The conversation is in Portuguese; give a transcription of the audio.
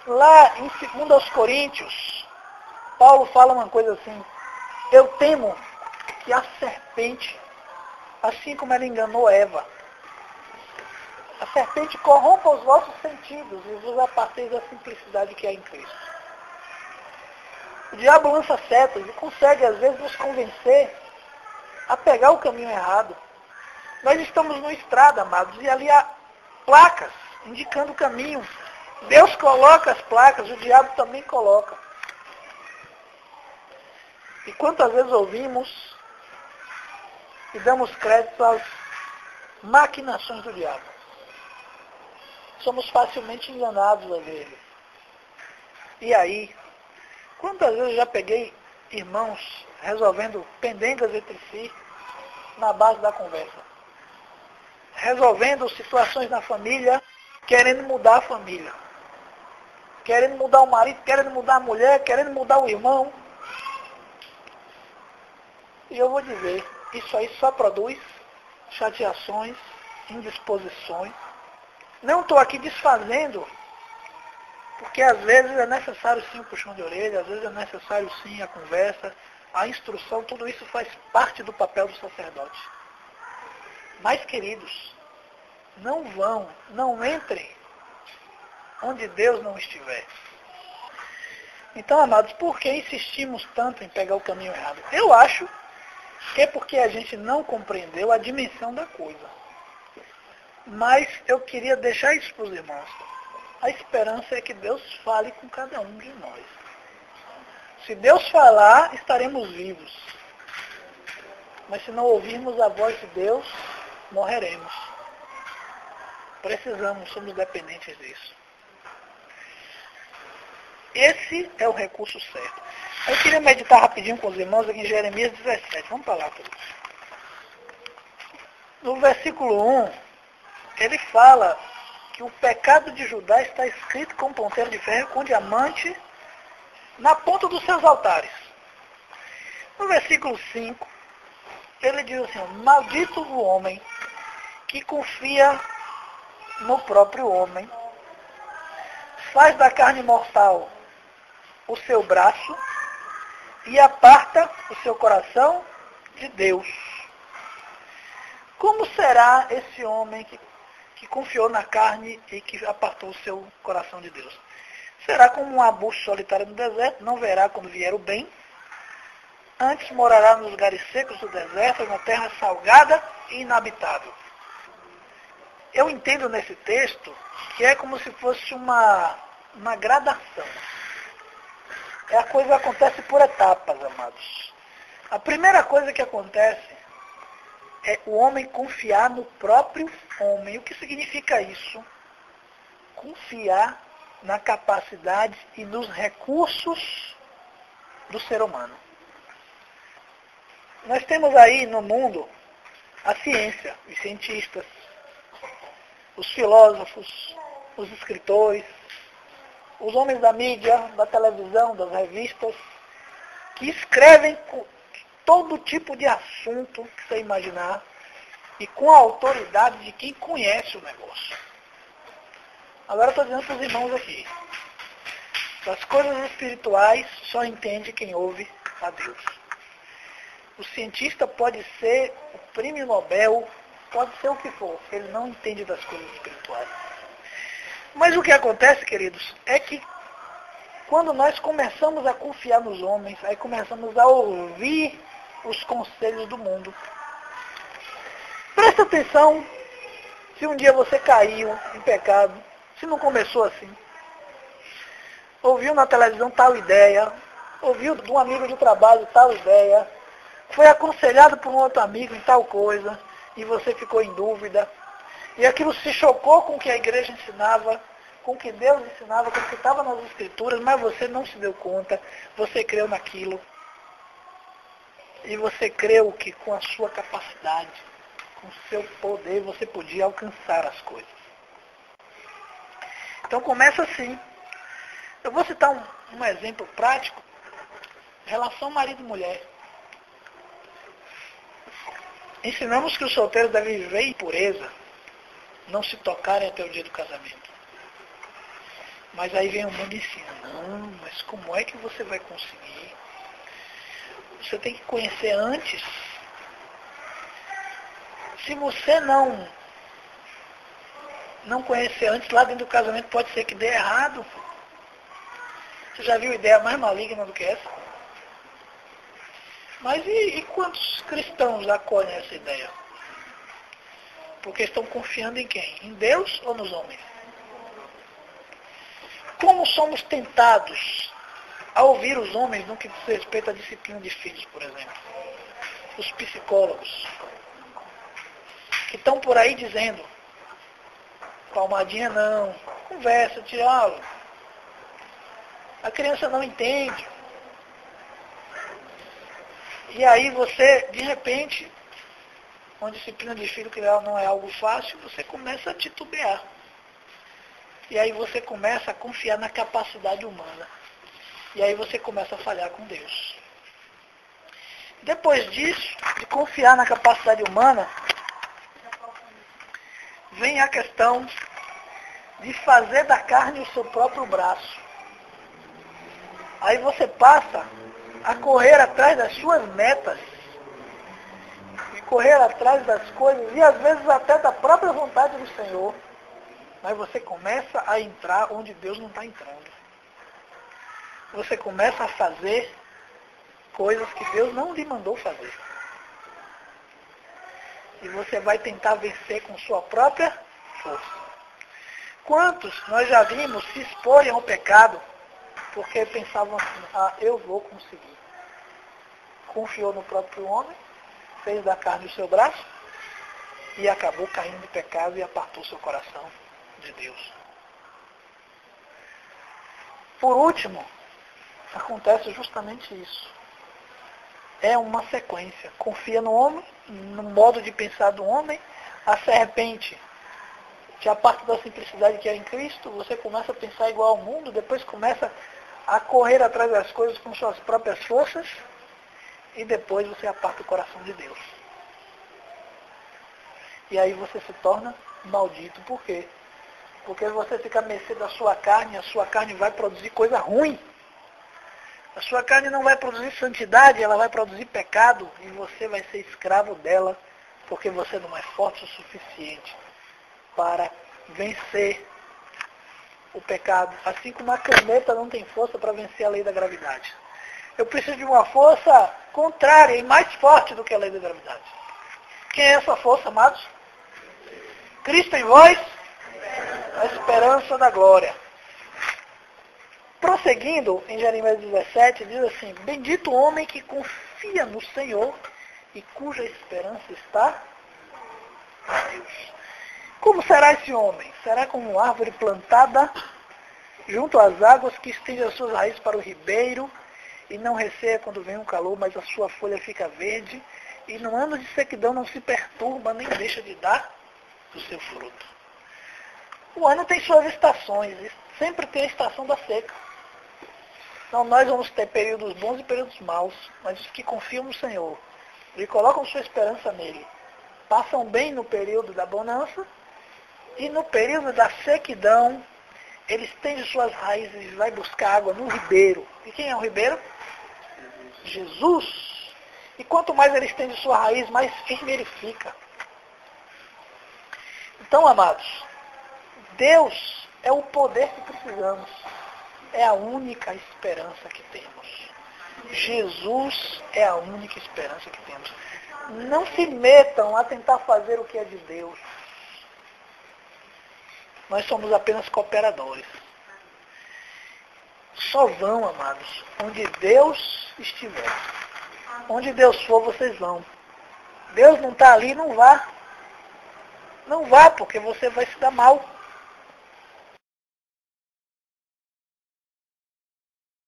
Lá em 2 Coríntios, Paulo fala uma coisa assim: eu temo que a serpente, assim como ela enganou Eva, a serpente corrompa os vossos sentidos e vos aparteis da simplicidade que há em Cristo. O diabo lança setas e consegue às vezes nos convencer a pegar o caminho errado. Nós estamos numa estrada, amados, e ali há placas indicando o caminho. Deus coloca as placas, o diabo também coloca. E quantas vezes ouvimos e damos crédito às maquinações do diabo? Somos facilmente enganados a ele. E aí, quantas vezes eu já peguei irmãos resolvendo pendengas entre si na base da conversa? Resolvendo situações na família, querendo mudar a família. Querendo mudar o marido, querendo mudar a mulher, querendo mudar o irmão. E eu vou dizer, isso aí só produz chateações, indisposições. Não estou aqui desfazendo, porque às vezes é necessário sim o puxão de orelha, às vezes é necessário sim a conversa, a instrução, tudo isso faz parte do papel do sacerdote. Mas, queridos, não entrem onde Deus não estiver. Então, amados, por que insistimos tanto em pegar o caminho errado? Eu acho que é porque a gente não compreendeu a dimensão da coisa. Mas eu queria deixar isso para os irmãos. A esperança é que Deus fale com cada um de nós. Se Deus falar, estaremos vivos. Mas se não ouvirmos a voz de Deus, morreremos. Precisamos, somos dependentes disso. Esse é o recurso certo. Eu queria meditar rapidinho com os irmãos aqui em Jeremias 17. Vamos para lá, todos. No versículo 1, ele fala que o pecado de Judá está escrito com ponteiro de ferro, com diamante, na ponta dos seus altares. No versículo 5, ele diz assim: maldito o homem que confia no próprio homem, faz da carne mortal o seu braço e aparta o seu coração de Deus. Como será esse homem que confiou na carne e que apartou o seu coração de Deus? Será como um arbusto solitário no deserto, não verá quando vier o bem, antes morará nos lugares secos do deserto, na terra salgada e inabitável. Eu entendo nesse texto que é como se fosse uma gradação. A coisa acontece por etapas, amados. A primeira coisa que acontece é o homem confiar no próprio homem. O que significa isso? Confiar na capacidade e nos recursos do ser humano. Nós temos aí no mundo a ciência, os cientistas, os filósofos, os escritores, os homens da mídia, da televisão, das revistas, que escrevem todo tipo de assunto que você imaginar e com a autoridade de quem conhece o negócio. Agora estou dizendo para os irmãos aqui, das coisas espirituais só entende quem ouve a Deus. O cientista pode ser o prêmio Nobel, pode ser o que for, ele não entende das coisas espirituais. Mas o que acontece, queridos, é que quando nós começamos a confiar nos homens, aí começamos a ouvir os conselhos do mundo. Presta atenção, se um dia você caiu em pecado, se não começou assim. Ouviu na televisão tal ideia, ouviu de um amigo de trabalho tal ideia, foi aconselhado por um outro amigo em tal coisa, e você ficou em dúvida. E aquilo se chocou com o que a igreja ensinava, com o que Deus ensinava, com o que estava nas escrituras, mas você não se deu conta, você creu naquilo. E você creu que com a sua capacidade, com o seu poder, você podia alcançar as coisas. Então começa assim. Eu vou citar um exemplo prático, relação marido e mulher. Ensinamos que os solteiros devem viver em pureza, não se tocarem até o dia do casamento. Mas aí vem o mundo e ensina, não, mas como é que você vai conseguir? Você tem que conhecer antes. Se você não conhecer antes, lá dentro do casamento pode ser que dê errado. Você já viu ideia mais maligna do que essa? Mas e quantos cristãos acolhem essa ideia? Porque estão confiando em quem? Em Deus ou nos homens? Como somos tentados a ouvir os homens no que diz respeito à disciplina de filhos, por exemplo? Os psicólogos, que estão por aí dizendo, palmadinha não, conversa, diálogo. A criança não entende. E aí você, de repente, uma disciplina de filho que não é algo fácil, você começa a titubear. E aí você começa a confiar na capacidade humana. E aí você começa a falhar com Deus. Depois disso, de confiar na capacidade humana, vem a questão de fazer da carne o seu próprio braço. Aí você passa a correr atrás das suas metas, e correr atrás das coisas, e às vezes até da própria vontade do Senhor. Mas você começa a entrar onde Deus não está entrando. Você começa a fazer coisas que Deus não lhe mandou fazer. E você vai tentar vencer com sua própria força. Quantos nós já vimos se exporem ao pecado porque pensavam assim, eu vou conseguir. Confiou no próprio homem, fez da carne o seu braço e acabou caindo de pecado e apartou seu coração de Deus. Por último, acontece justamente isso. É uma sequência. Confia no homem, no modo de pensar do homem, a serpente te aparta da simplicidade que é em Cristo, você começa a pensar igual ao mundo, depois começa a correr atrás das coisas com suas próprias forças, e depois você aparta o coração de Deus. E aí você se torna maldito. Por quê? Porque você fica à mercê da sua carne, a sua carne vai produzir coisa ruim. A sua carne não vai produzir santidade, ela vai produzir pecado, e você vai ser escravo dela, porque você não é forte o suficiente para vencer o pecado. Assim como a caneta não tem força para vencer a lei da gravidade. Eu preciso de uma força contrária e mais forte do que a lei da gravidade. Quem é essa força, amados? Cristo em vós, a esperança da glória. Prosseguindo, em Jeremias 17, diz assim, bendito o homem que confia no Senhor e cuja esperança está em Deus. Como será esse homem? Será como uma árvore plantada junto às águas que estende as suas raízes para o ribeiro e não receia quando vem um calor, mas a sua folha fica verde e no ano de sequidão não se perturba nem deixa de dar o seu fruto. O ano tem suas estações e sempre tem a estação da seca. Então nós vamos ter períodos bons e períodos maus, mas os que confiam no Senhor e colocam sua esperança nele, passam bem no período da bonança e no período da sequidão, ele estende suas raízes e vai buscar água no ribeiro. E quem é o ribeiro? Jesus. E quanto mais ele estende sua raiz, mais firme ele fica. Então, amados, Deus é o poder que precisamos. É a única esperança que temos. Jesus é a única esperança que temos. Não se metam a tentar fazer o que é de Deus. Nós somos apenas cooperadores. Só vão, amados, onde Deus estiver. Onde Deus for, vocês vão. Deus não está ali, não vá. Não vá, porque você vai se dar mal.